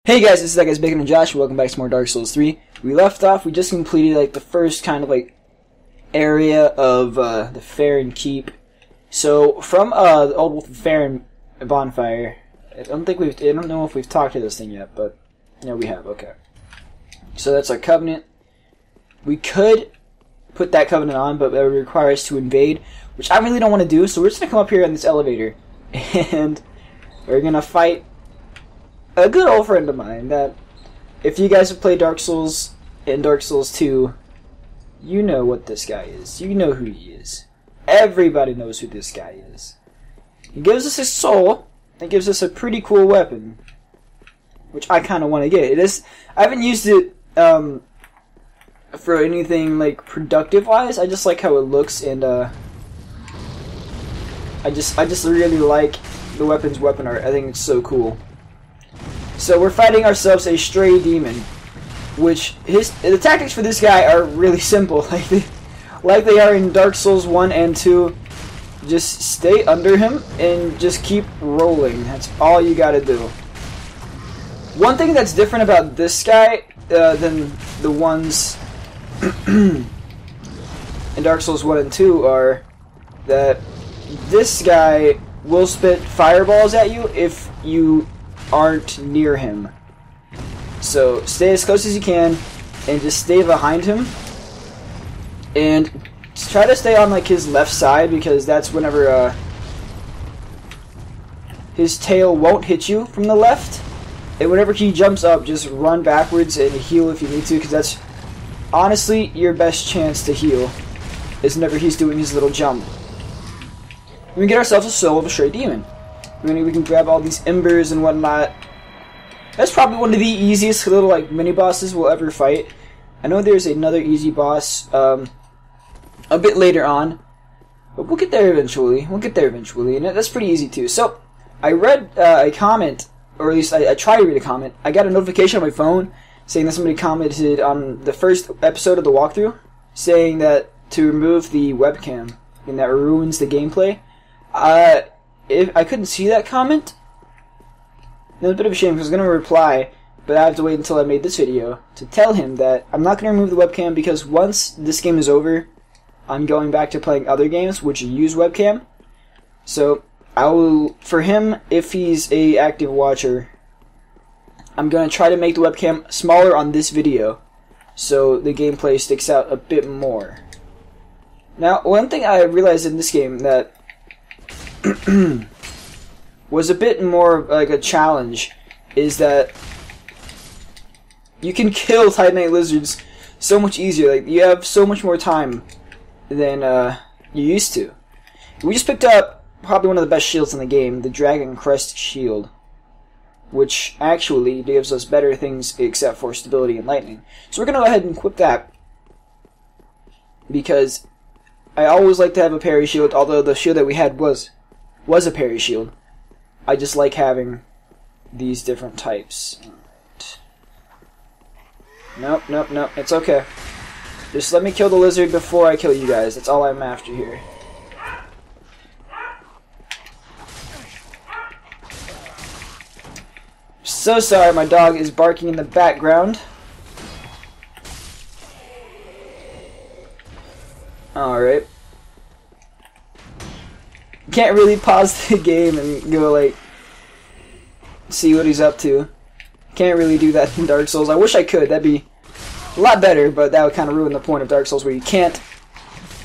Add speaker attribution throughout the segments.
Speaker 1: Hey guys, this is ThatGuysBacon and Josh. Welcome back to more Dark Souls 3. We left off, we just completed like the first kind of like area of the Farron Keep. So from the old Wolf of Farron bonfire, I don't know if we've talked to this thing yet, but yeah, we have. Okay. So that's our covenant. We could put that covenant on, but that would require us to invade, which I really don't want to do. So we're just gonna come up here on this elevator, and we're gonna fight a good old friend of mine that, if you guys have played Dark Souls and Dark Souls 2, you know what this guy is. You know who he is. Everybody knows who this guy is. He gives us his soul, and gives us a pretty cool weapon, which I kind of want to get. I haven't used it for anything like productive-wise. I just like how it looks, and I just really like the weapon's weapon art. I think it's so cool. So we're fighting ourselves a stray demon, which the tactics for this guy are really simple, like they are in Dark Souls 1 and 2. Just stay under him and just keep rolling. That's all you gotta do. One thing that's different about this guy than the ones in Dark Souls 1 and 2 are that this guy will spit fireballs at you if you aren't near him. So stay as close as you can and just stay behind him, and try to stay on like his left side, because that's whenever his tail won't hit you from the left, and whenever he jumps up, just run backwards and heal if you need to, because that's honestly your best chance to heal, is whenever he's doing his little jump. We can get ourselves a soul of a stray demon. We can grab all these embers and whatnot. That's probably one of the easiest little like mini bosses we'll ever fight. I know there's another easy boss a bit later on, but we'll get there eventually. And that's pretty easy too. So I read a comment, or at least I tried to read a comment. I got a notification on my phone saying that somebody commented on the first episode of the walkthrough, saying that to remove the webcam and that ruins the gameplay. If I couldn't see that comment, it was a bit of a shame, because I was going to reply, but I have to wait until I made this video to tell him that I'm not going to remove the webcam, because once this game is over, I'm going back to playing other games which use webcam. So I will, for him, if he's a active watcher, I'm going to try to make the webcam smaller on this video so the gameplay sticks out a bit more. Now, one thing I realized in this game that was a bit more like a challenge is that you can kill Titanite lizards so much easier. Like, you have so much more time than you used to. We just picked up probably one of the best shields in the game, the Dragon Crest Shield, which actually gives us better things except for stability and lightning. So we're going to go ahead and equip that, because I always like to have a parry shield, although the shield that we had was a parry shield. I just like having these different types. Nope, it's okay. Just let me kill the lizard before I kill you guys. That's all I'm after here. So sorry, my dog is barking in the background. Alright. Can't really pause the game and go like see what he's up to. Can't really do that in Dark Souls. I wish I could. That'd be a lot better, but that would kind of ruin the point of Dark Souls, where you can't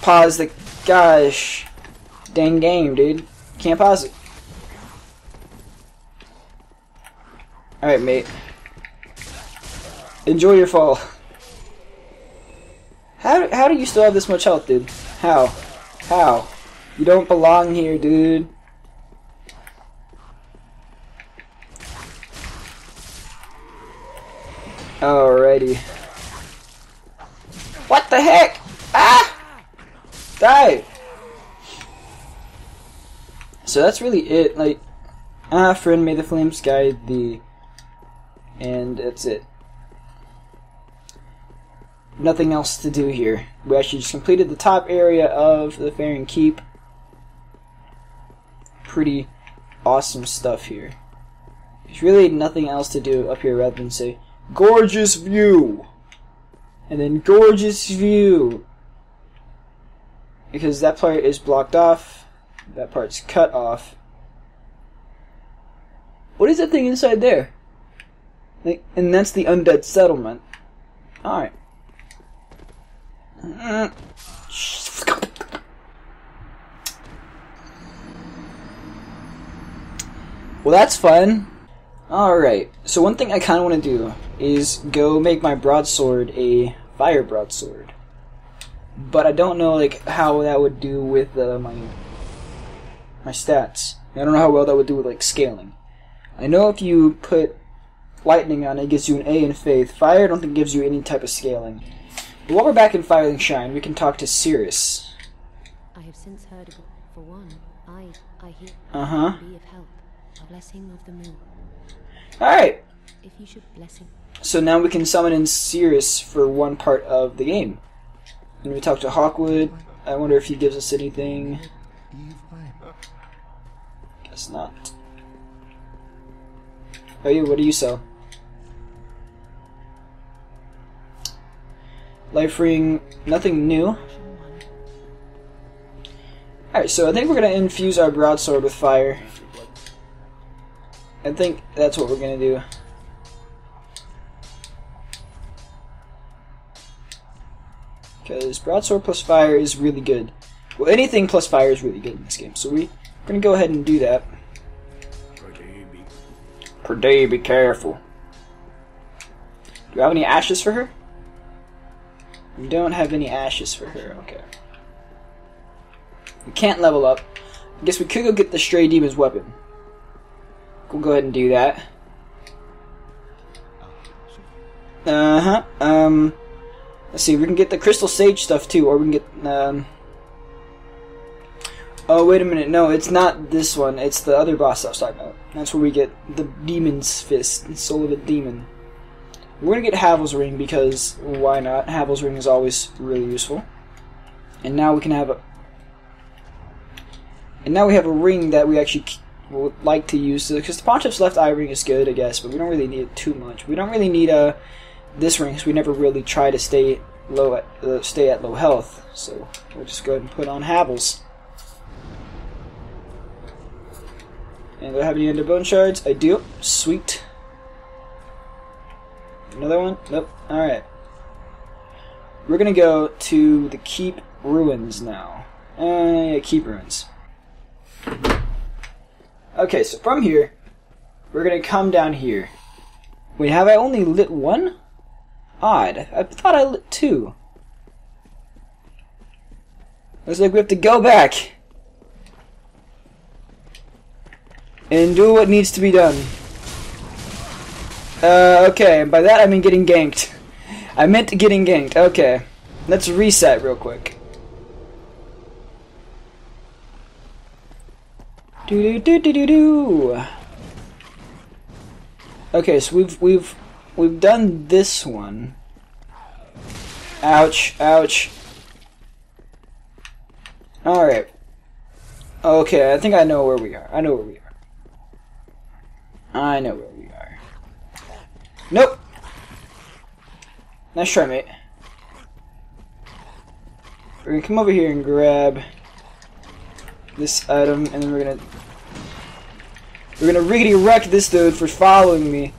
Speaker 1: pause the gosh dang game, dude. Can't pause it. Alright, mate. Enjoy your fall. How do you still have this much health, dude? How? You don't belong here, dude. Alrighty. What the heck? Ah! Die! So that's really it. Like, friend, may the flames guide thee. And that's it. Nothing else to do here. We actually just completed the top area of the Farron Keep. Pretty awesome stuff here. There's really nothing else to do up here rather than say, gorgeous view! And then gorgeous view! Because that part is blocked off. That part's cut off. What is that thing inside there? Like, and that's the undead settlement. Alright. Well, that's fun. Alright, so one thing I kind of want to do is go make my broadsword a fire broadsword. But I don't know like how that would do with my stats. I don't know how well that would do with like scaling. I know if you put lightning on it, it gives you an A in faith. Fire I don't think gives you any type of scaling. But while we're back in Firelink Shrine, we can talk to Cirrus.
Speaker 2: I have since heard of it. For one, I hear be of help. A blessing of the moon.
Speaker 1: Alright.
Speaker 2: If you should blessing.
Speaker 1: So now we can summon in Cirrus for one part of the game. And we talk to Hawkwood. I wonder if he gives us anything. Guess not. Oh, yeah, what do you sell? Life ring, nothing new. Alright, so I think we're going to infuse our broadsword with fire. I think that's what we're going to do. Because broadsword plus fire is really good. Well, anything plus fire is really good in this game. So we're going to go ahead and do that. Per day, be careful. Do I have any ashes for her? We don't have any ashes for her, okay. We can't level up. I guess we could go get the Stray Demon's weapon. We'll go ahead and do that. Let's see, we can get the Crystal Sage stuff too, or we can get, oh, wait a minute, no, it's not this one, it's the other boss I was talking about. That's where we get the Demon's Fist, the Soul of a Demon. We're gonna get Havel's Ring because, why not? Havel's Ring is always really useful. And now we can have a... And now we have a ring that we actually would like to use, because the Pontiff's left eye ring is good, I guess, but we don't really need it too much. We don't really need this ring, because we never really try to stay low at low health. So we'll just go ahead and put on Havel's. And do I have any Ender Bone Shards? I do. Sweet. Another one? Nope. Alright. We're gonna go to the Keep Ruins now. Yeah, Keep Ruins. Okay, so from here, we're gonna come down here. Wait, have I only lit one? Odd. I thought I lit two. Looks like we have to go back and do what needs to be done. Okay, by that I mean getting ganked. I meant getting ganked. Okay, let's reset real quick. Do. Okay, so we've done this one. Ouch, ouch. Alright. Okay, I think I know where we are. I know where we are. I know where we are. Nope! Nice try, mate. We're gonna come over here and grab this item, and then we're gonna riggedy wreck this dude for following me.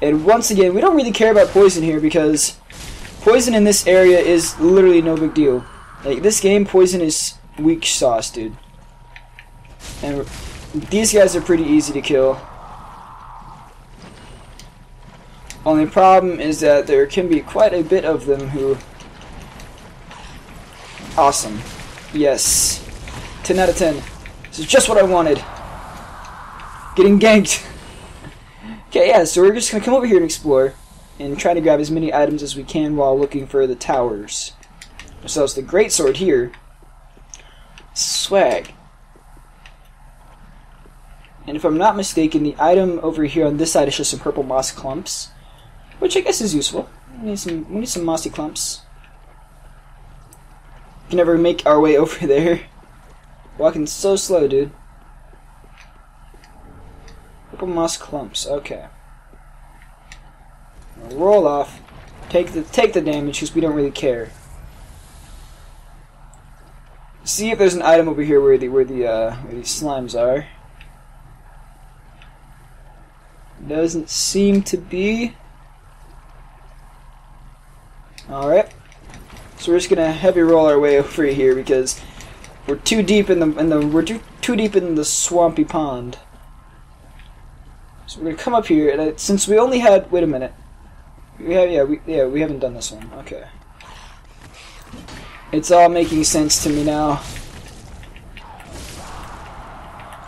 Speaker 1: And once again, we don't really care about poison here because poison in this area is literally no big deal. Like, this game, poison is weak sauce, dude. And these guys are pretty easy to kill. Only problem is that there can be quite a bit of them who... Awesome. Yes. 10 out of 10. This is just what I wanted. Getting ganked. Okay, yeah, so we're just going to come over here and explore and try to grab as many items as we can while looking for the towers. So it's the greatsword here. Swag. And if I'm not mistaken, the item over here on this side is just some purple moss clumps, which I guess is useful. We need some mossy clumps. We can never make our way over there. Walking so slow, dude. Purple moss clumps. Okay. Now roll off. Take the damage because we don't really care. See if there's an item over here where these slimes are. Doesn't seem to be. All right. So we're just gonna heavy roll our way over here because we're too deep in the too deep in the swampy pond. So we're gonna come up here, and since we only had we haven't done this one. Okay. It's all making sense to me now.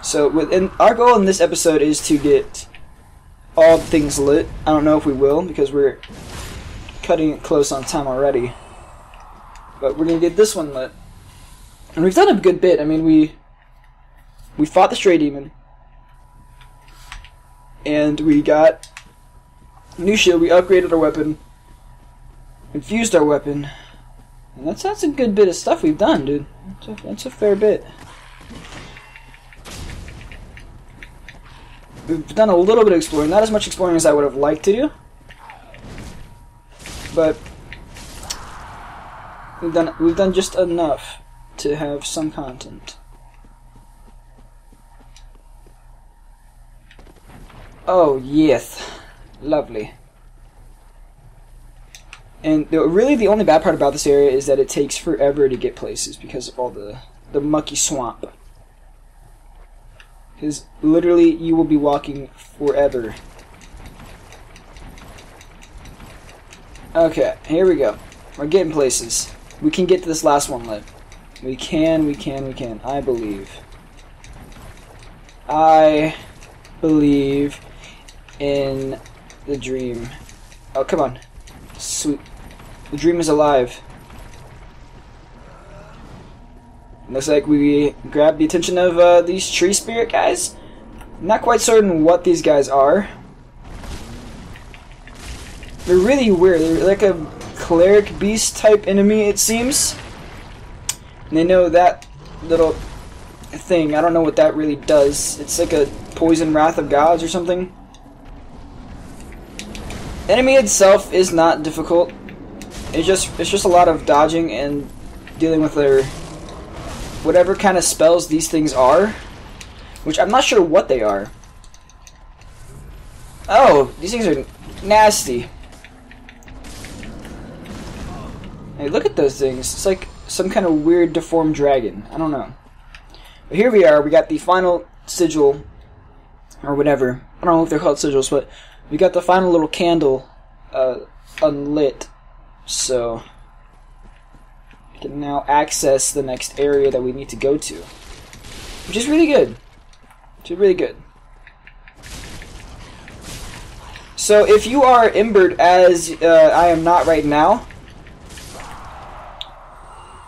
Speaker 1: So our goal in this episode is to get all things lit. I don't know if we will because we're cutting it close on time already. But we're gonna get this one lit. And we've done a good bit. I mean, we fought the stray demon. And we got a new shield, we upgraded our weapon. Infused our weapon. And that's a good bit of stuff we've done, dude. That's a fair bit. We've done a little bit of exploring, not as much exploring as I would have liked to do. But we've done just enough to have some content. Oh yes, lovely. And really the only bad part about this area is that it takes forever to get places because of all the mucky swamp. Because literally you will be walking forever. Okay, here we go. We're getting places. We can get to this last one lit. We can. I believe. I believe in the dream. Oh, come on. Sweet. The dream is alive. Looks like we grabbed the attention of these tree spirit guys. I'm not quite certain what these guys are. They're really weird. They're like a cleric beast type enemy, it seems. And they know that little thing. I don't know what that really does. It's like a poison wrath of gods or something. Enemy itself is not difficult. It's just a lot of dodging and dealing with their whatever kind of spells these things are, which I'm not sure what they are. Oh, these things are nasty. Hey, look at those things. It's like some kind of weird deformed dragon. I don't know. But here we are. We got the final sigil, or whatever. I don't know if they're called sigils, but we got the final little candle unlit. So we can now access the next area that we need to go to, which is really good. Which is really good. So if you are embered as I am not right now,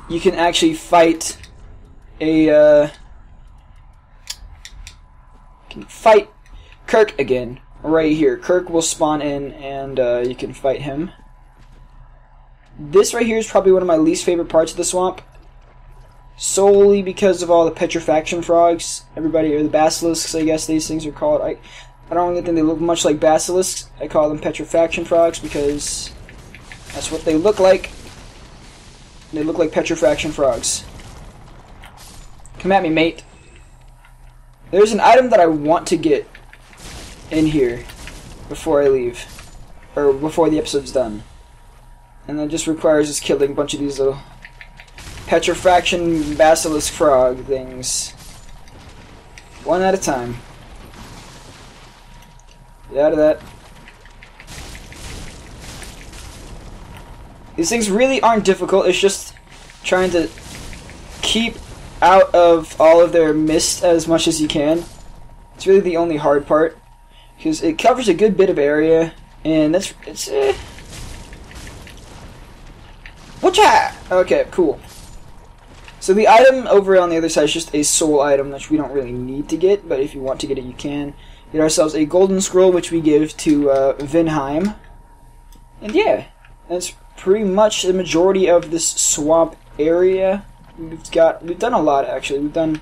Speaker 1: you can actually fight fight Kirk again right here. Kirk will spawn in and you can fight him. This right here is probably one of my least favorite parts of the swamp, solely because of all the petrifaction frogs. Everybody, or the basilisks, I guess these things are called. I don't really think they look much like basilisks. I call them petrifaction frogs because that's what they look like. They look like petrifaction frogs. Come at me, mate. There's an item that I want to get in here before I leave, or before the episode's done. And that just requires us killing a bunch of these little petrifaction basilisk frog things. One at a time. Get out of that. These things really aren't difficult. It's just trying to keep out of all of their mist as much as you can. It's really the only hard part, because it covers a good bit of area, and it's Whatcha? Okay, cool. So the item over on the other side is just a soul item, which we don't really need to get, but if you want to get it, you can. Get ourselves a golden scroll, which we give to Vinheim. And yeah, that's pretty much the majority of this swamp area. We've done a lot, actually. We've done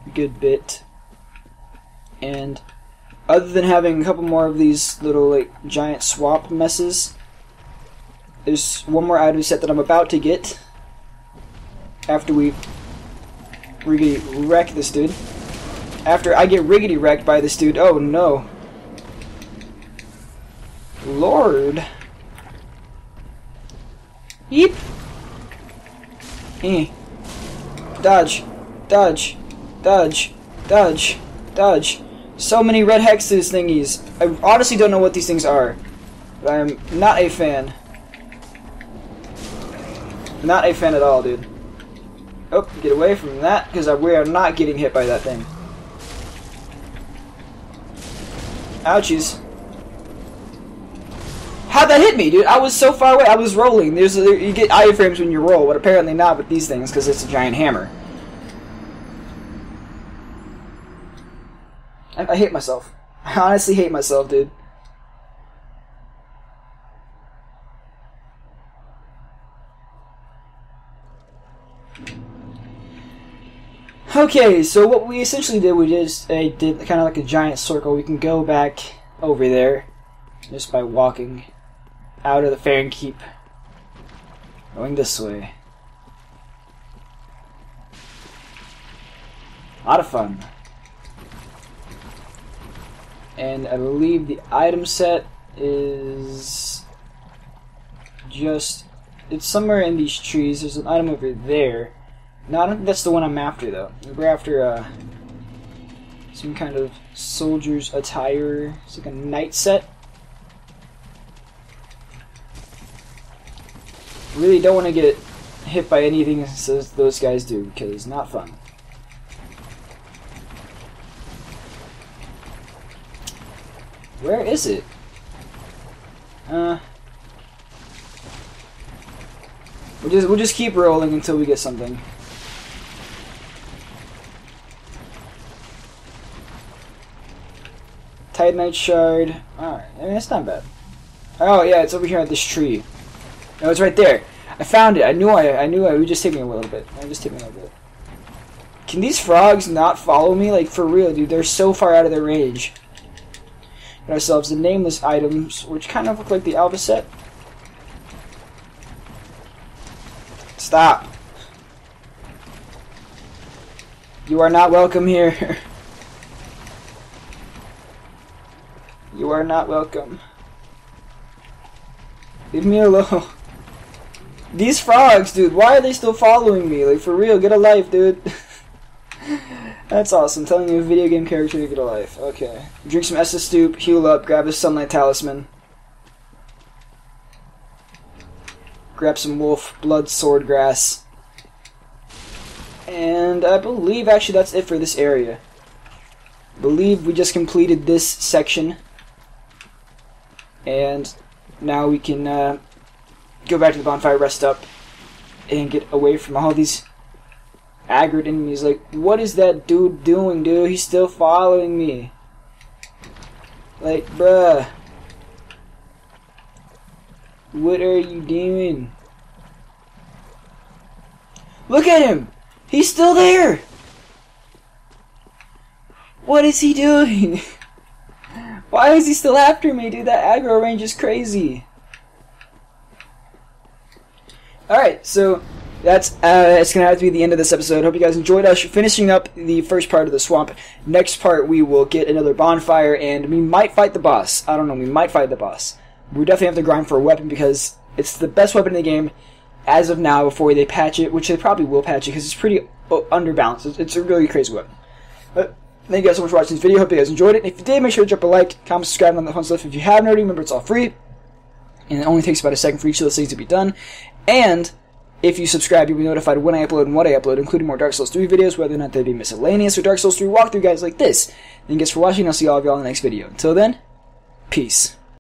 Speaker 1: a good bit. And other than having a couple more of these little like giant swamp messes, there's one more item set that I'm about to get after we riggedy wreck this dude. After I get riggedy wrecked by this dude. Oh no. Lord. Yeep. Dodge. Dodge. Dodge. Dodge. Dodge. So many red hexes thingies. I honestly don't know what these things are. But I'm not a fan. Not a fan at all, dude. Oh, get away from that, because we are not getting hit by that thing. Ouchies. How'd that hit me, dude? I was so far away. I was rolling. You get iframes when you roll, but apparently not with these things, because it's a giant hammer. I hate myself. I honestly hate myself, dude. Okay, so what we essentially did, we just did kind of like a giant circle. We can go back over there just by walking out of the fair and keep going this way. A lot of fun. And I believe the item set is just, it's somewhere in these trees. There's an item over there. No, I don't think that's the one I'm after, though. We're after some kind of soldier's attire. It's like a knight set. Really don't want to get hit by anything as those guys do, because it's not fun. Where is it? We'll just keep rolling until we get something. Titanite shard. Alright, I mean, it's not bad. Oh yeah, it's over here at this tree. No, it's right there. I found it. I knew it would just take me a little bit. Can these frogs not follow me? Like, for real, dude. They're so far out of their range. Get ourselves the nameless items, which kind of look like the Alpha set. Stop. You are not welcome here. You are not welcome. Leave me alone. These frogs, dude, why are they still following me? Like, for real, get a life, dude. That's awesome. Telling you a video game character to get a life. Okay. Drink some Estus Stoop, heal up, grab a Sunlight Talisman. Grab some Wolf Blood Swordgrass. And I believe, actually, that's it for this area. I believe we just completed this section. And now we can go back to the bonfire, rest up, and get away from all these aggroed enemies. Like, what is that dude doing, dude? He's still following me. Like, bruh. What are you doing? Look at him! He's still there! What is he doing? Why is he still after me, dude? That aggro range is crazy. Alright, so that's it's going to have to be the end of this episode. Hope you guys enjoyed us finishing up the first part of the swamp. Next part, we will get another bonfire, and we might fight the boss. I don't know, we might fight the boss. We definitely have to grind for a weapon, because it's the best weapon in the game as of now before they patch it, which they probably will patch it, because it's pretty underbalanced. It's a really crazy weapon. But thank you guys so much for watching this video. Hope you guys enjoyed it. If you did, make sure to drop a like, comment, subscribe, and all that fun stuff. If you haven't already, remember it's all free. And it only takes about a second for each of those things to be done. And if you subscribe, you'll be notified when I upload and what I upload, including more Dark Souls 3 videos, whether or not they be miscellaneous or Dark Souls 3 walkthrough guys like this. Thank you guys for watching. I'll see all of y'all in the next video. Until then, peace.